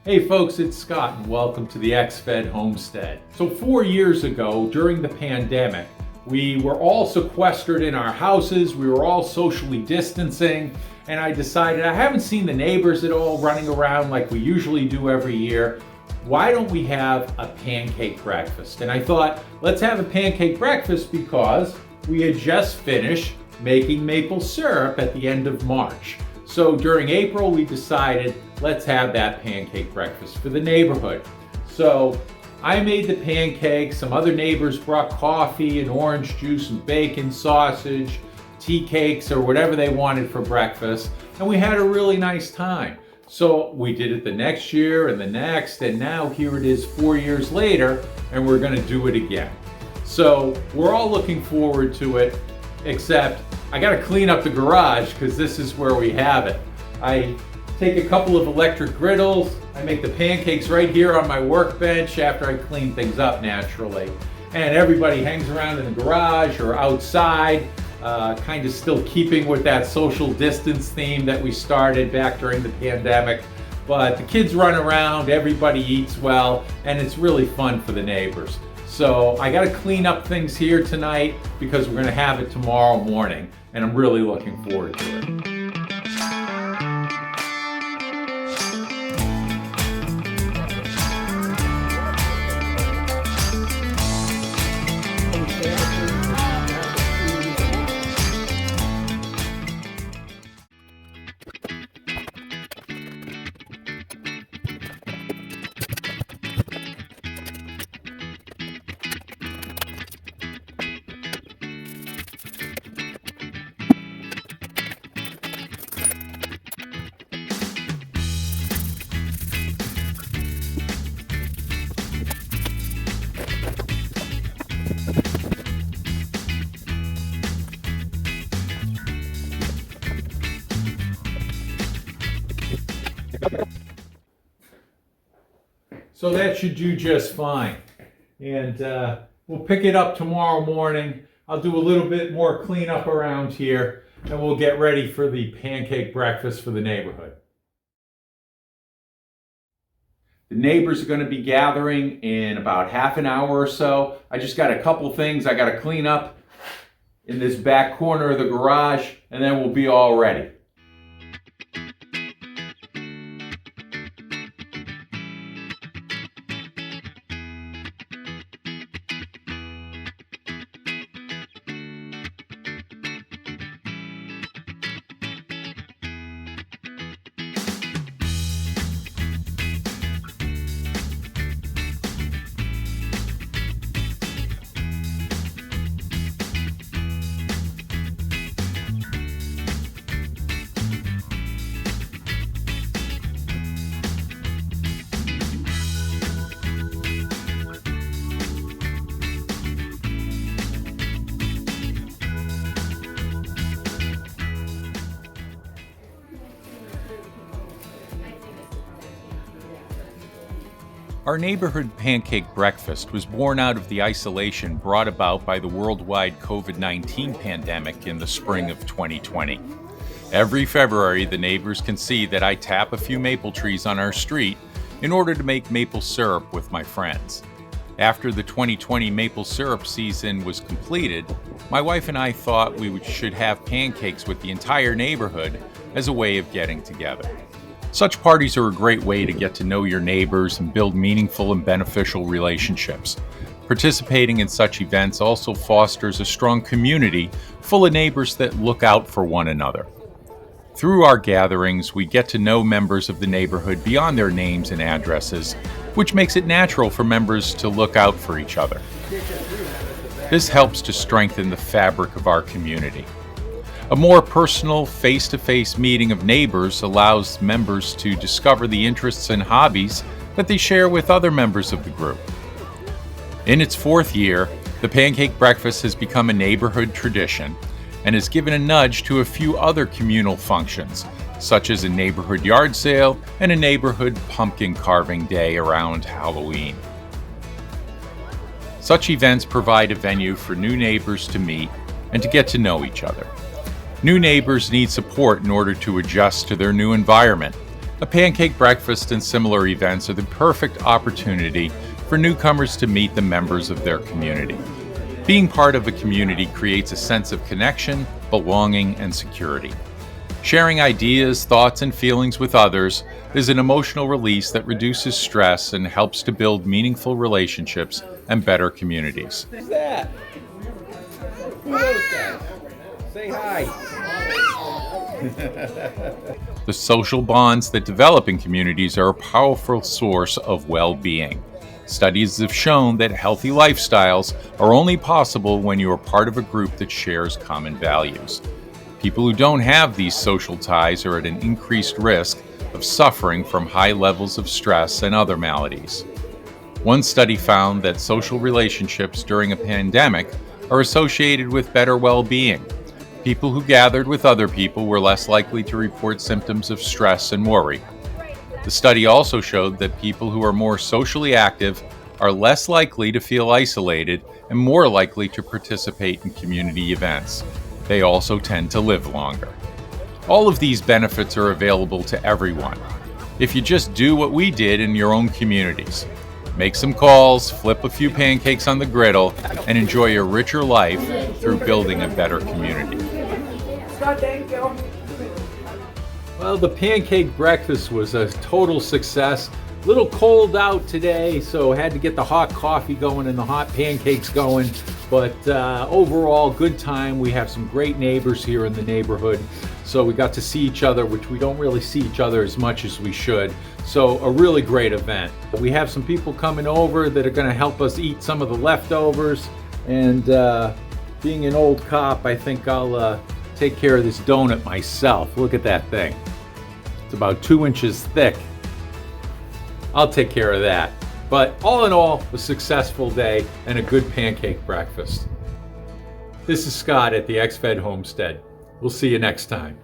Hey folks, it's Scott and welcome to the XFed Homestead. So 4 years ago, during the pandemic, we were all sequestered in our houses, we were all socially distancing, and I decided I haven't seen the neighbors at all running around like we usually do every year. Why don't we have a pancake breakfast? And I thought, let's have a pancake breakfast because we had just finished making maple syrup at the end of March. So during April, we decided, let's have that pancake breakfast for the neighborhood. So I made the pancakes, some other neighbors brought coffee and orange juice and bacon, sausage, tea cakes, or whatever they wanted for breakfast, and we had a really nice time. So we did it the next year and the next, and now here it is 4 years later, and we're gonna do it again. So we're all looking forward to it, except I gotta clean up the garage because this is where we have it. I take a couple of electric griddles, I make the pancakes right here on my workbench after I clean things up naturally. And everybody hangs around in the garage or outside, kind of still keeping with that social distance theme that we started back during the pandemic. But the kids run around, everybody eats well, and it's really fun for the neighbors. So I gotta clean up things here tonight because we're gonna have it tomorrow morning, and I'm really looking forward to it. So that should do just fine. And we'll pick it up tomorrow morning. I'll do a little bit more cleanup around here, and we'll get ready for the pancake breakfast for the neighborhood. The neighbors are going to be gathering in about half an hour or so. I just got a couple things I got to clean up in this back corner of the garage, and then we'll be all ready. Our neighborhood pancake breakfast was born out of the isolation brought about by the worldwide COVID-19 pandemic in the spring of 2020. Every February, the neighbors can see that I tap a few maple trees on our street in order to make maple syrup with my friends. After the 2020 maple syrup season was completed, my wife and I thought we should have pancakes with the entire neighborhood as a way of getting together. Such parties are a great way to get to know your neighbors and build meaningful and beneficial relationships. Participating in such events also fosters a strong community full of neighbors that look out for one another. Through our gatherings, we get to know members of the neighborhood beyond their names and addresses, which makes it natural for members to look out for each other. This helps to strengthen the fabric of our community. A more personal, face-to-face meeting of neighbors allows members to discover the interests and hobbies that they share with other members of the group. In its 4th year, the pancake breakfast has become a neighborhood tradition and has given a nudge to a few other communal functions, such as a neighborhood yard sale and a neighborhood pumpkin carving day around Halloween. Such events provide a venue for new neighbors to meet and to get to know each other. New neighbors need support in order to adjust to their new environment, A pancake breakfast and similar events are the perfect opportunity for newcomers to meet the members of their community. Being part of a community creates a sense of connection, belonging, and security. Sharing ideas, thoughts, and feelings with others is an emotional release that reduces stress and helps to build meaningful relationships and better communities. Who's that? Who are those guys? Say hi. The social bonds that develop in communities are a powerful source of well-being. Studies have shown that healthy lifestyles are only possible when you are part of a group that shares common values. People who don't have these social ties are at an increased risk of suffering from high levels of stress and other maladies. One study found that social relationships during a pandemic are associated with better well-being. People who gathered with other people were less likely to report symptoms of stress and worry. The study also showed that people who are more socially active are less likely to feel isolated and more likely to participate in community events. They also tend to live longer. All of these benefits are available to everyone if you just do what we did in your own communities. Make some calls, flip a few pancakes on the griddle, and enjoy a richer life through building a better community. Well, the pancake breakfast was a total success. A little cold out today, so had to get the hot coffee going and the hot pancakes going. But overall, good time. We have some great neighbors here in the neighborhood. So we got to see each other, which we don't really see each other as much as we should. So a really great event. We have some people coming over that are going to help us eat some of the leftovers. And being an old cop, I think I'll take care of this donut myself. Look at that thing. It's about 2 inches thick. I'll take care of that. But all in all, a successful day and a good pancake breakfast. This is Scott at the XFed Homestead. We'll see you next time.